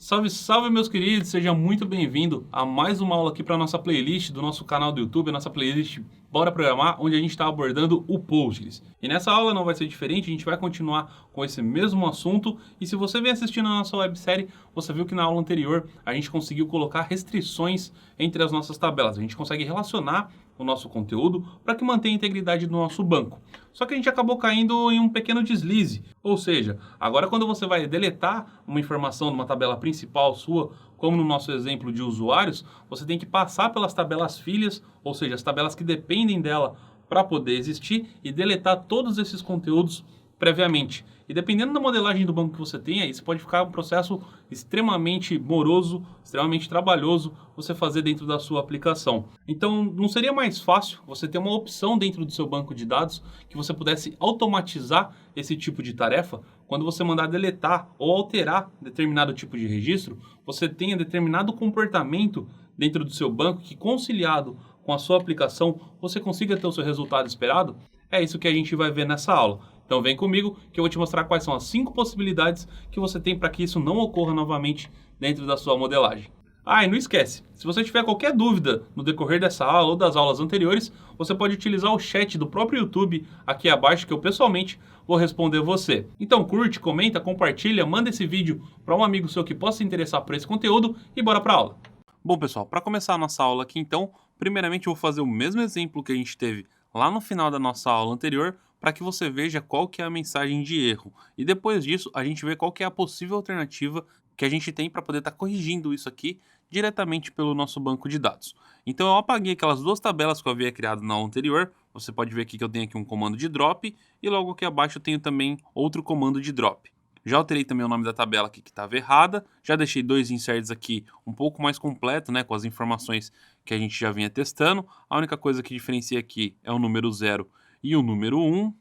Salve, salve meus queridos, seja muito bem-vindo a mais uma aula aqui para nossa playlist do nosso canal do YouTube, a nossa playlist Bora Programar, onde a gente está abordando o Postgres. E nessa aula não vai ser diferente, a gente vai continuar com esse mesmo assunto. E se você vem assistindo a nossa websérie, você viu que na aula anterior a gente conseguiu colocar restrições entre as nossas tabelas. A gente consegue relacionar o nosso conteúdo para que mantenha a integridade do nosso banco. Só que a gente acabou caindo em um pequeno deslize, ou seja, agora quando você vai deletar uma informação de uma tabela principal sua, como no nosso exemplo de usuários, você tem que passar pelas tabelas filhas, ou seja, as tabelas que dependem dela para poder existir e deletar todos esses conteúdos previamente. E dependendo da modelagem do banco que você tenha, isso pode ficar um processo extremamente moroso, extremamente trabalhoso você fazer dentro da sua aplicação. Então, não seria mais fácil você ter uma opção dentro do seu banco de dados que você pudesse automatizar esse tipo de tarefa? Quando você mandar deletar ou alterar determinado tipo de registro, você tenha determinado comportamento dentro do seu banco que, conciliado com a sua aplicação, você consiga ter o seu resultado esperado? É isso que a gente vai ver nessa aula. Então vem comigo que eu vou te mostrar quais são as 5 possibilidades que você tem para que isso não ocorra novamente dentro da sua modelagem. Ah, e não esquece, se você tiver qualquer dúvida no decorrer dessa aula ou das aulas anteriores, você pode utilizar o chat do próprio YouTube aqui abaixo que eu pessoalmente vou responder você. Então curte, comenta, compartilha, manda esse vídeo para um amigo seu que possa se interessar por esse conteúdo e bora para a aula. Bom pessoal, para começar a nossa aula aqui então, primeiramente eu vou fazer o mesmo exemplo que a gente teve lá no final da nossa aula anterior, para que você veja qual que é a mensagem de erro. E depois disso, a gente vê qual que é a possível alternativa que a gente tem para poder estar corrigindo isso aqui diretamente pelo nosso banco de dados. Então eu apaguei aquelas duas tabelas que eu havia criado na aula anterior. Você pode ver aqui que eu tenho aqui um comando de drop e logo aqui abaixo eu tenho também outro comando de drop. Já alterei também o nome da tabela aqui que estava errada, já deixei dois inserts aqui um pouco mais completo, né, com as informações que a gente já vinha testando. A única coisa que diferencia aqui é o número 0 e o número 1.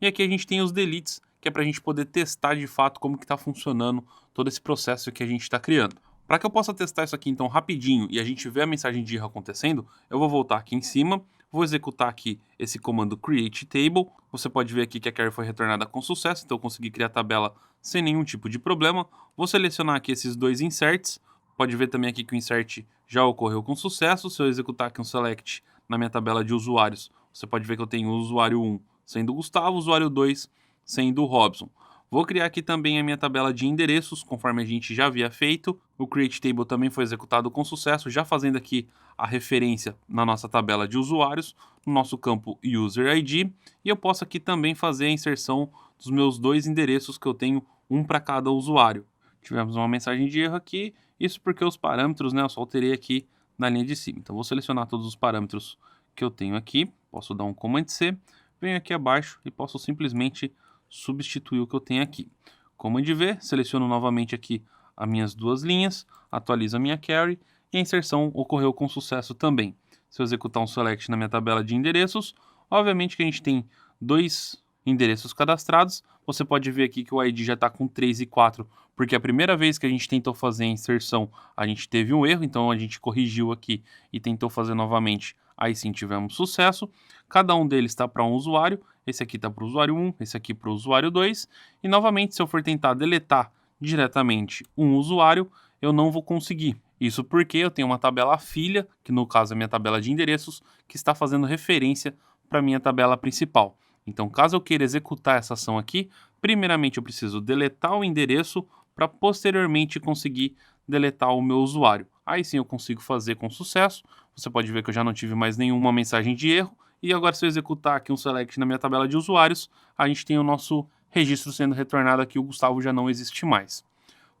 E aqui a gente tem os deletes, que é para a gente poder testar de fato como que está funcionando todo esse processo que a gente está criando. Para que eu possa testar isso aqui então rapidinho e a gente ver a mensagem de erro acontecendo, eu vou voltar aqui em cima, vou executar aqui esse comando create table. Você pode ver aqui que a query foi retornada com sucesso, então eu consegui criar a tabela sem nenhum tipo de problema. Vou selecionar aqui esses dois inserts. Pode ver também aqui que o insert já ocorreu com sucesso. Se eu executar aqui um select na minha tabela de usuários, você pode ver que eu tenho o usuário 1 sendo o Gustavo, o usuário 2 sendo o Robson. Vou criar aqui também a minha tabela de endereços, conforme a gente já havia feito. O create table também foi executado com sucesso, já fazendo aqui a referência na nossa tabela de usuários, no nosso campo user ID. E eu posso aqui também fazer a inserção dos meus dois endereços que eu tenho, um para cada usuário. Tivemos uma mensagem de erro aqui, isso porque os parâmetros, né, eu só alterei aqui na linha de cima. Então vou selecionar todos os parâmetros que eu tenho aqui, posso dar um Command C, venho aqui abaixo e posso simplesmente substituir o que eu tenho aqui. Command V, seleciono novamente aqui as minhas duas linhas, atualizo a minha query e a inserção ocorreu com sucesso também. Se eu executar um select na minha tabela de endereços, obviamente que a gente tem dois endereços cadastrados. Você pode ver aqui que o ID já está com 3 e 4, porque a primeira vez que a gente tentou fazer a inserção, a gente teve um erro, então a gente corrigiu aqui e tentou fazer novamente. Aí sim tivemos sucesso. Cada um deles está para um usuário. Esse aqui está para o usuário 1, esse aqui para o usuário 2. E novamente, se eu for tentar deletar diretamente um usuário, eu não vou conseguir. Isso porque eu tenho uma tabela filha, que no caso é a minha tabela de endereços, que está fazendo referência para a minha tabela principal. Então, caso eu queira executar essa ação aqui, primeiramente eu preciso deletar o endereço para posteriormente conseguir deletar o meu usuário. Aí sim eu consigo fazer com sucesso. Você pode ver que eu já não tive mais nenhuma mensagem de erro. E agora, se eu executar aqui um select na minha tabela de usuários, a gente tem o nosso registro sendo retornado aqui, o Gustavo já não existe mais.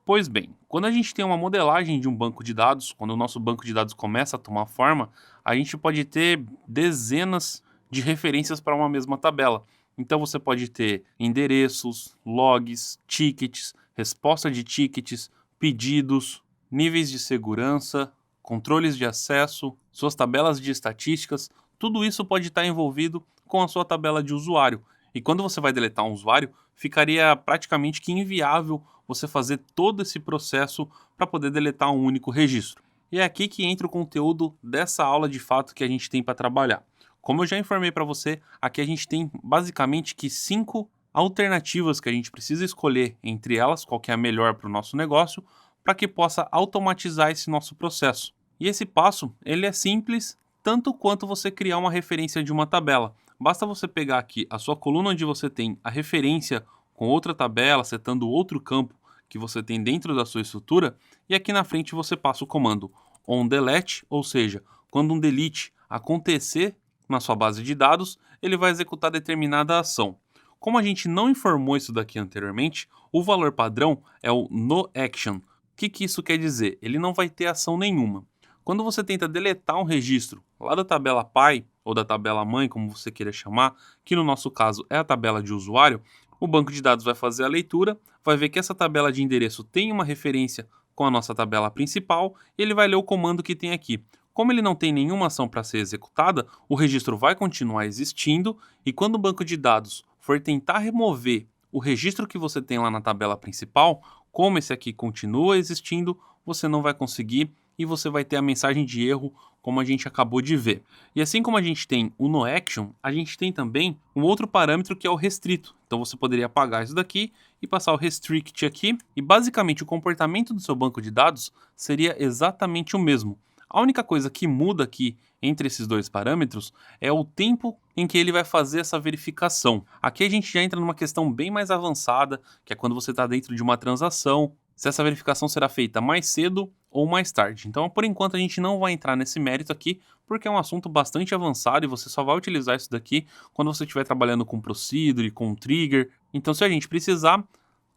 Pois bem, quando a gente tem uma modelagem de um banco de dados, quando o nosso banco de dados começa a tomar forma, a gente pode ter dezenas de referências para uma mesma tabela. Então você pode ter endereços, logs, tickets, resposta de tickets, pedidos, níveis de segurança, controles de acesso, suas tabelas de estatísticas, tudo isso pode estar envolvido com a sua tabela de usuário. E quando você vai deletar um usuário, ficaria praticamente que inviável você fazer todo esse processo para poder deletar um único registro. E é aqui que entra o conteúdo dessa aula de fato que a gente tem para trabalhar. Como eu já informei para você, aqui a gente tem basicamente que 5 alternativas que a gente precisa escolher entre elas, qual que é a melhor para o nosso negócio, para que possa automatizar esse nosso processo. E esse passo, ele é simples, tanto quanto você criar uma referência de uma tabela. Basta você pegar aqui a sua coluna onde você tem a referência com outra tabela, setando outro campo que você tem dentro da sua estrutura, e aqui na frente você passa o comando onDelete, ou seja, quando um delete acontecer na sua base de dados, ele vai executar determinada ação. Como a gente não informou isso daqui anteriormente, o valor padrão é o noAction. O que isso quer dizer? Ele não vai ter ação nenhuma. Quando você tenta deletar um registro lá da tabela pai ou da tabela mãe, como você queira chamar, que no nosso caso é a tabela de usuário, o banco de dados vai fazer a leitura, vai ver que essa tabela de endereço tem uma referência com a nossa tabela principal e ele vai ler o comando que tem aqui. Como ele não tem nenhuma ação para ser executada, o registro vai continuar existindo e quando o banco de dados for tentar remover o registro que você tem lá na tabela principal, como esse aqui continua existindo, você não vai conseguir e você vai ter a mensagem de erro como a gente acabou de ver. E assim como a gente tem o noAction, a gente tem também um outro parâmetro que é o restrito. Então você poderia apagar isso daqui e passar o restrict aqui e basicamente o comportamento do seu banco de dados seria exatamente o mesmo. A única coisa que muda aqui entre esses dois parâmetros é o tempo em que ele vai fazer essa verificação. Aqui a gente já entra numa questão bem mais avançada, que é quando você está dentro de uma transação, se essa verificação será feita mais cedo ou mais tarde. Então, por enquanto, a gente não vai entrar nesse mérito aqui, porque é um assunto bastante avançado e você só vai utilizar isso daqui quando você estiver trabalhando com procedure, com trigger. Então, se a gente precisar,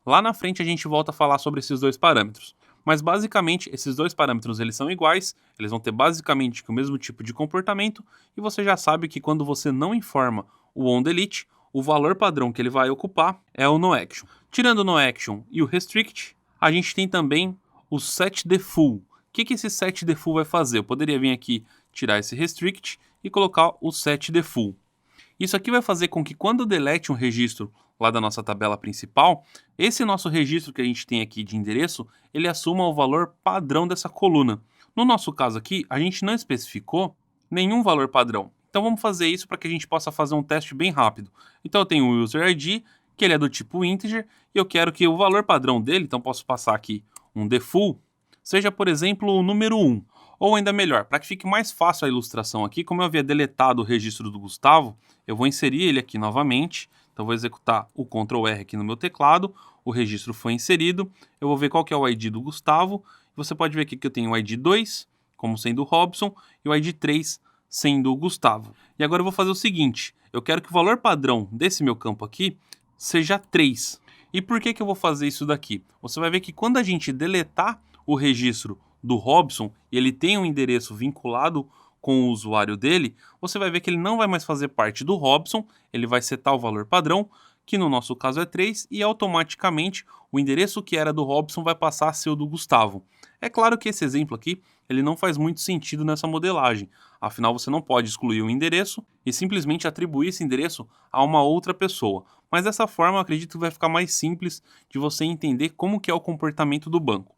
lá na frente a gente volta a falar sobre esses dois parâmetros. Mas basicamente, esses dois parâmetros eles são iguais, eles vão ter basicamente o mesmo tipo de comportamento, e você já sabe que quando você não informa o onDelete, o valor padrão que ele vai ocupar é o noAction. Tirando o noAction e o restrict, a gente tem também o setDefault. O que esse setDefault vai fazer? Eu poderia vir aqui, tirar esse restrict e colocar o setDefault. Isso aqui vai fazer com que quando delete um registro lá da nossa tabela principal, esse nosso registro que a gente tem aqui de endereço, ele assuma o valor padrão dessa coluna. No nosso caso aqui, a gente não especificou nenhum valor padrão. Então vamos fazer isso para que a gente possa fazer um teste bem rápido. Então eu tenho o user ID, que ele é do tipo integer, e eu quero que o valor padrão dele, então posso passar aqui um default, seja por exemplo o número 1. Ou ainda melhor, para que fique mais fácil a ilustração aqui, como eu havia deletado o registro do Gustavo, eu vou inserir ele aqui novamente. Então vou executar o Ctrl R aqui no meu teclado, o registro foi inserido, eu vou ver qual que é o ID do Gustavo, você pode ver aqui que eu tenho o ID 2, como sendo o Robson, e o ID 3 sendo o Gustavo. E agora eu vou fazer o seguinte, eu quero que o valor padrão desse meu campo aqui seja 3. E por que eu vou fazer isso daqui? Você vai ver que quando a gente deletar o registro do Robson e ele tem um endereço vinculado com o usuário dele, você vai ver que ele não vai mais fazer parte do Robson, ele vai setar o valor padrão, que no nosso caso é 3, e automaticamente o endereço que era do Robson vai passar a ser o do Gustavo. É claro que esse exemplo aqui ele não faz muito sentido nessa modelagem, afinal você não pode excluir o endereço e simplesmente atribuir esse endereço a uma outra pessoa. Mas dessa forma eu acredito que vai ficar mais simples de você entender como que é o comportamento do banco.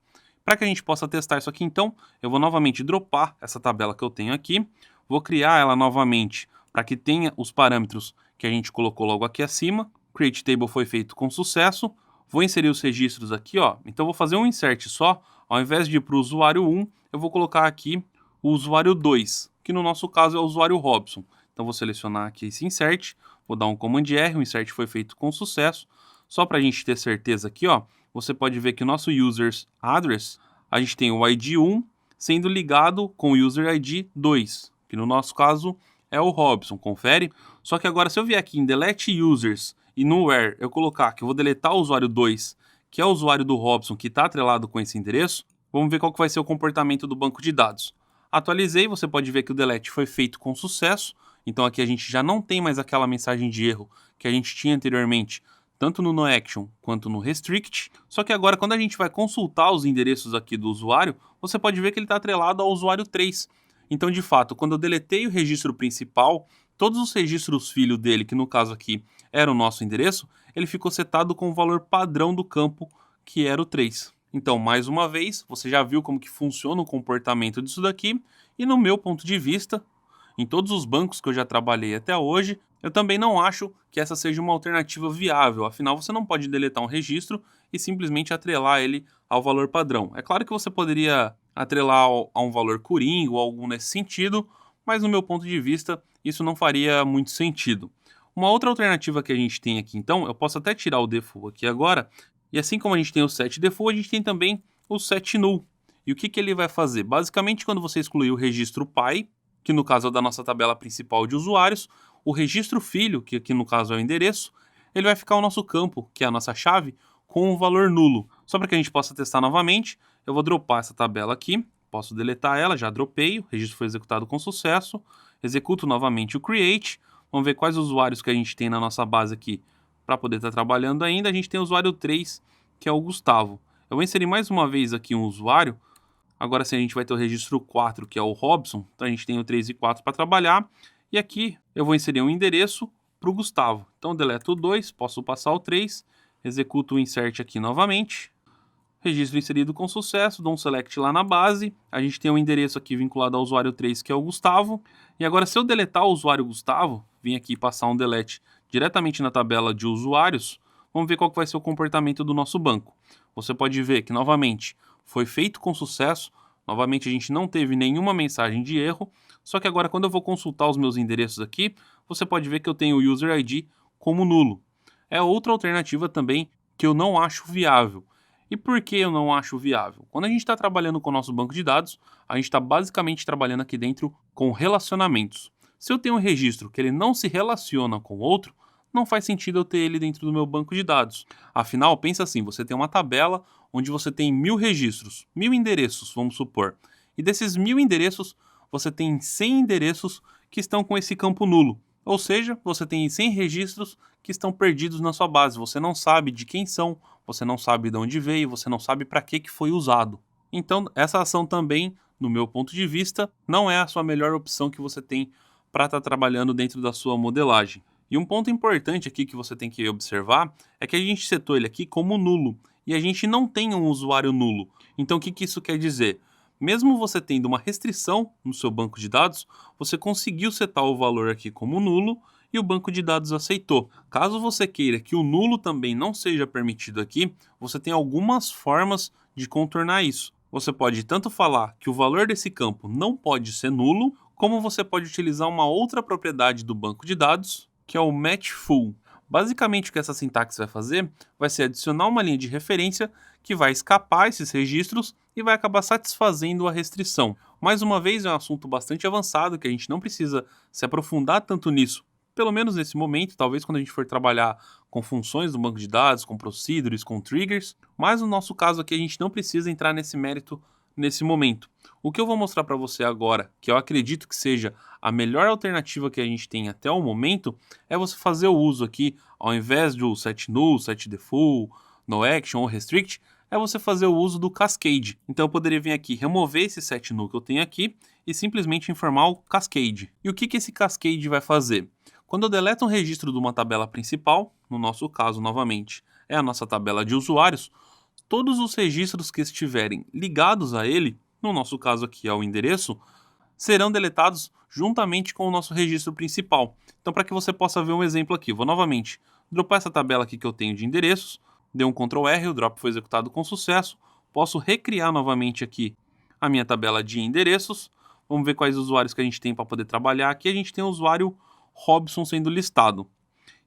Para que a gente possa testar isso aqui, então, eu vou novamente dropar essa tabela que eu tenho aqui, vou criar ela novamente para que tenha os parâmetros que a gente colocou logo aqui acima. Create Table foi feito com sucesso. Vou inserir os registros aqui, ó. Então, vou fazer um insert só. Ao invés de ir para o usuário 1, eu vou colocar aqui o usuário 2, que no nosso caso é o usuário Robson. Então, vou selecionar aqui esse insert, vou dar um Command R, o insert foi feito com sucesso. Só para a gente ter certeza aqui, ó, você pode ver que o nosso users address, a gente tem o ID 1 sendo ligado com o user ID 2, que no nosso caso é o Robson, confere? Só que agora se eu vier aqui em delete users e no where eu colocar que eu vou deletar o usuário 2, que é o usuário do Robson que está atrelado com esse endereço, vamos ver qual que vai ser o comportamento do banco de dados. Atualizei, você pode ver que o delete foi feito com sucesso, então aqui a gente já não tem mais aquela mensagem de erro que a gente tinha anteriormente, tanto no noAction quanto no restrict, só que agora quando a gente vai consultar os endereços aqui do usuário, você pode ver que ele está atrelado ao usuário 3. Então, de fato, quando eu deletei o registro principal, todos os registros filho dele, que no caso aqui era o nosso endereço, ele ficou setado com o valor padrão do campo, que era o 3. Então, mais uma vez, você já viu como que funciona o comportamento disso daqui, e no meu ponto de vista, em todos os bancos que eu já trabalhei até hoje, eu também não acho que essa seja uma alternativa viável, afinal você não pode deletar um registro e simplesmente atrelar ele ao valor padrão. É claro que você poderia atrelar a um valor coringa ou algo nesse sentido, mas no meu ponto de vista isso não faria muito sentido. Uma outra alternativa que a gente tem aqui então, eu posso até tirar o default aqui agora, e assim como a gente tem o set default, a gente tem também o set null. E o que ele vai fazer? Basicamente, quando você excluir o registro pai, que no caso é da nossa tabela principal de usuários, o registro filho, que aqui no caso é o endereço, ele vai ficar o nosso campo, que é a nossa chave, com o valor nulo. Só para que a gente possa testar novamente, eu vou dropar essa tabela aqui, posso deletar ela, já dropei, o registro foi executado com sucesso, executo novamente o create, vamos ver quais usuários que a gente tem na nossa base aqui para poder estar trabalhando ainda. A gente tem o usuário 3, que é o Gustavo. Eu vou inserir mais uma vez aqui um usuário. Agora sim a gente vai ter o registro 4, que é o Robson. Então a gente tem o 3 e 4 para trabalhar. E aqui eu vou inserir um endereço para o Gustavo. Então deleto o 2, posso passar o 3, executo o insert aqui novamente. Registro inserido com sucesso, dou um select lá na base. A gente tem um endereço aqui vinculado ao usuário 3, que é o Gustavo. E agora se eu deletar o usuário Gustavo, vim aqui passar um delete diretamente na tabela de usuários, vamos ver qual que vai ser o comportamento do nosso banco. Você pode ver que novamente foi feito com sucesso, novamente a gente não teve nenhuma mensagem de erro, só que agora quando eu vou consultar os meus endereços aqui, você pode ver que eu tenho o user ID como nulo. É outra alternativa também que eu não acho viável. E por que eu não acho viável? Quando a gente está trabalhando com o nosso banco de dados, a gente está basicamente trabalhando aqui dentro com relacionamentos. Se eu tenho um registro que ele não se relaciona com outro, não faz sentido eu ter ele dentro do meu banco de dados. Afinal, pensa assim, você tem uma tabela onde você tem 1000 registros, 1000 endereços, vamos supor. E desses 1000 endereços, você tem 100 endereços que estão com esse campo nulo. Ou seja, você tem 100 registros que estão perdidos na sua base. Você não sabe de quem são, você não sabe de onde veio, você não sabe para que foi usado. Então, essa ação também, no meu ponto de vista, não é a sua melhor opção que você tem para estar trabalhando dentro da sua modelagem. E um ponto importante aqui que você tem que observar é que a gente setou ele aqui como nulo e a gente não tem um usuário nulo. Então, o que isso quer dizer? Mesmo você tendo uma restrição no seu banco de dados, você conseguiu setar o valor aqui como nulo e o banco de dados aceitou. Caso você queira que o nulo também não seja permitido aqui, você tem algumas formas de contornar isso. Você pode tanto falar que o valor desse campo não pode ser nulo, como você pode utilizar uma outra propriedade do banco de dados, que é o match full. Basicamente o que essa sintaxe vai fazer vai ser adicionar uma linha de referência que vai escapar esses registros e vai acabar satisfazendo a restrição. Mais uma vez é um assunto bastante avançado que a gente não precisa se aprofundar tanto nisso, pelo menos nesse momento, talvez quando a gente for trabalhar com funções do banco de dados, com procedures, com triggers, mas no nosso caso aqui a gente não precisa entrar nesse mérito nesse momento. O que eu vou mostrar para você agora, que eu acredito que seja a melhor alternativa que a gente tem até o momento, é você fazer o uso aqui, ao invés do set null, set default, no action ou restrict, é você fazer o uso do cascade. Então eu poderia vir aqui, remover esse set null que eu tenho aqui e simplesmente informar o cascade. E o que esse cascade vai fazer? Quando eu deleto um registro de uma tabela principal, no nosso caso novamente é a nossa tabela de usuários, todos os registros que estiverem ligados a ele, no nosso caso aqui é o endereço, serão deletados juntamente com o nosso registro principal. Então, para que você possa ver um exemplo aqui, vou novamente dropar essa tabela aqui que eu tenho de endereços, dei um Ctrl R, o drop foi executado com sucesso, posso recriar novamente aqui a minha tabela de endereços, vamos ver quais usuários que a gente tem para poder trabalhar. Aqui a gente tem o usuário Robson sendo listado.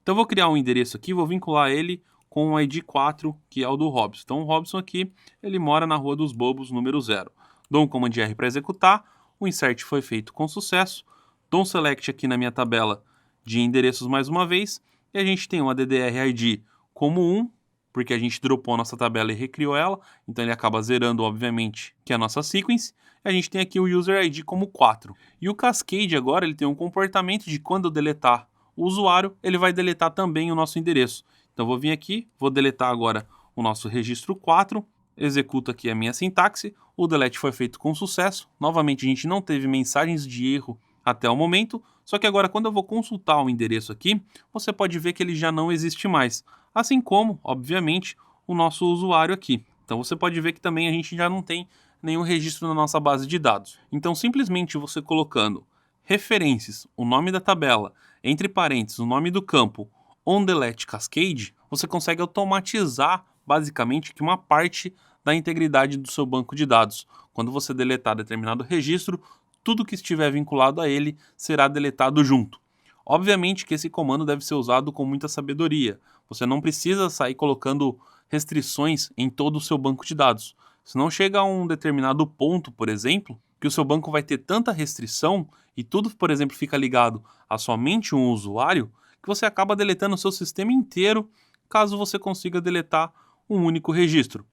Então, eu vou criar um endereço aqui, vou vincular ele com o ID 4, que é o do Robson. Então, o Robson aqui, ele mora na Rua dos Bobos, número 0. Dou um Command R para executar, o insert foi feito com sucesso, dou um select aqui na minha tabela de endereços mais uma vez, e a gente tem uma DDR ID como 1, porque a gente dropou a nossa tabela e recriou ela, então ele acaba zerando, obviamente, que é a nossa sequence, e a gente tem aqui o user ID como 4. E o cascade agora, ele tem um comportamento de quando eu deletar o usuário, ele vai deletar também o nosso endereço. Então, vou vir aqui, vou deletar agora o nosso registro 4, executo aqui a minha sintaxe, o delete foi feito com sucesso, novamente a gente não teve mensagens de erro até o momento, só que agora quando eu vou consultar o endereço aqui, você pode ver que ele já não existe mais, assim como, obviamente, o nosso usuário aqui. Então você pode ver que também a gente já não tem nenhum registro na nossa base de dados. Então simplesmente você colocando referências, o nome da tabela, entre parênteses, o nome do campo, onDelete Cascade, você consegue automatizar basicamente que uma parte da integridade do seu banco de dados. Quando você deletar determinado registro, tudo que estiver vinculado a ele será deletado junto. Obviamente que esse comando deve ser usado com muita sabedoria. Você não precisa sair colocando restrições em todo o seu banco de dados. Senão chega a um determinado ponto, por exemplo, que o seu banco vai ter tanta restrição e tudo, por exemplo, fica ligado a somente um usuário, que você acaba deletando o seu sistema inteiro, caso você consiga deletar um único registro.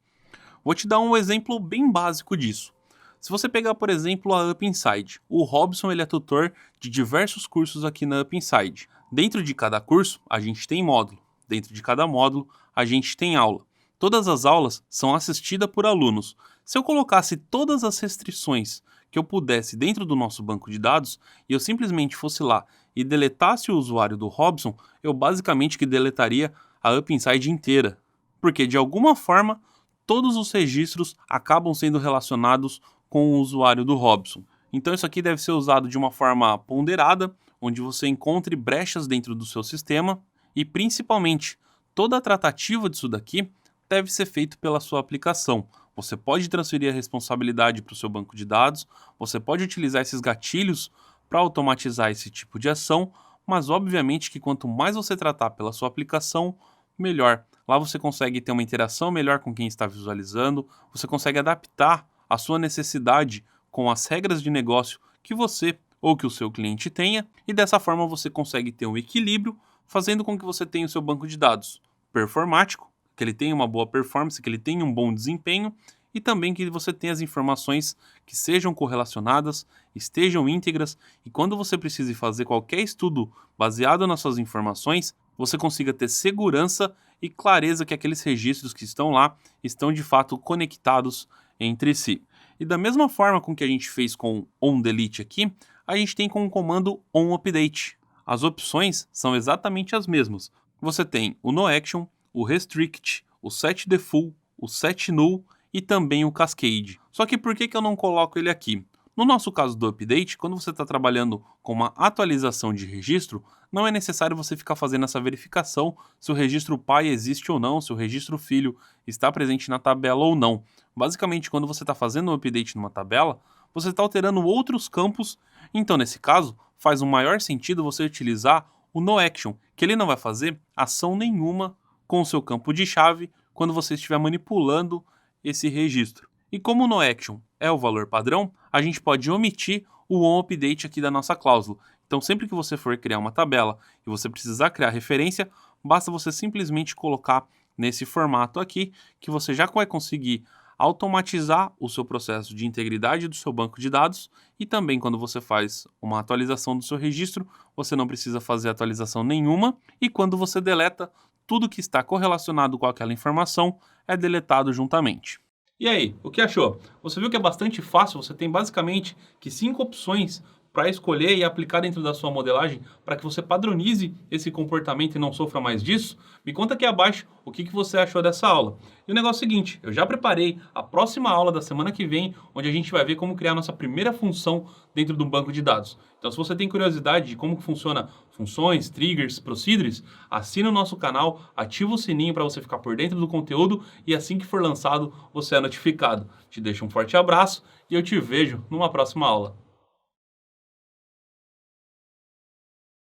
Vou te dar um exemplo bem básico disso. Se você pegar, por exemplo, a Up Inside, o Robson ele é tutor de diversos cursos aqui na Up Inside. Dentro de cada curso, a gente tem módulo. Dentro de cada módulo, a gente tem aula. Todas as aulas são assistidas por alunos. Se eu colocasse todas as restrições que eu pudesse dentro do nosso banco de dados e eu simplesmente fosse lá e deletasse o usuário do Robson, eu basicamente que deletaria a Up Inside inteira. Porque, de alguma forma, todos os registros acabam sendo relacionados com o usuário do Robson. Então isso aqui deve ser usado de uma forma ponderada, onde você encontre brechas dentro do seu sistema e, principalmente, toda a tratativa disso daqui deve ser feito pela sua aplicação. Você pode transferir a responsabilidade para o seu banco de dados, você pode utilizar esses gatilhos para automatizar esse tipo de ação, mas obviamente que quanto mais você tratar pela sua aplicação, melhor. Lá você consegue ter uma interação melhor com quem está visualizando, você consegue adaptar a sua necessidade com as regras de negócio que você ou que o seu cliente tenha, e dessa forma você consegue ter um equilíbrio, fazendo com que você tenha o seu banco de dados performático, que ele tenha uma boa performance, que ele tenha um bom desempenho, e também que você tenha as informações que sejam correlacionadas, estejam íntegras, e quando você precise fazer qualquer estudo baseado nas suas informações, você consiga ter segurança e clareza que aqueles registros que estão lá estão de fato conectados entre si. E da mesma forma com que a gente fez com onDelete aqui, a gente tem com o comando onUpdate. As opções são exatamente as mesmas. Você tem o noAction, o restrict, o setDefault, o setNull e também o cascade. Só que por que eu não coloco ele aqui? No nosso caso do update, quando você está trabalhando com uma atualização de registro, não é necessário você ficar fazendo essa verificação se o registro pai existe ou não, se o registro filho está presente na tabela ou não. Basicamente, quando você está fazendo um update numa tabela, você está alterando outros campos, então nesse caso, faz um maior sentido você utilizar o noAction, que ele não vai fazer ação nenhuma com o seu campo de chave quando você estiver manipulando esse registro. E como o noAction é o valor padrão, a gente pode omitir o onUpdate aqui da nossa cláusula. Então sempre que você for criar uma tabela e você precisar criar referência, basta você simplesmente colocar nesse formato aqui, que você já vai conseguir automatizar o seu processo de integridade do seu banco de dados, e também quando você faz uma atualização do seu registro, você não precisa fazer atualização nenhuma, e quando você deleta, tudo que está correlacionado com aquela informação é deletado juntamente. E aí, o que achou? Você viu que é bastante fácil, você tem basicamente que 5 opções para escolher e aplicar dentro da sua modelagem para que você padronize esse comportamento e não sofra mais disso? Me conta aqui abaixo o que você achou dessa aula. E o negócio é o seguinte, eu já preparei a próxima aula da semana que vem, onde a gente vai ver como criar nossa primeira função dentro de um banco de dados. Então se você tem curiosidade de como funciona funções, triggers, procedures, assina o nosso canal, ativa o sininho para você ficar por dentro do conteúdo e assim que for lançado você é notificado. Te deixo um forte abraço e eu te vejo numa próxima aula.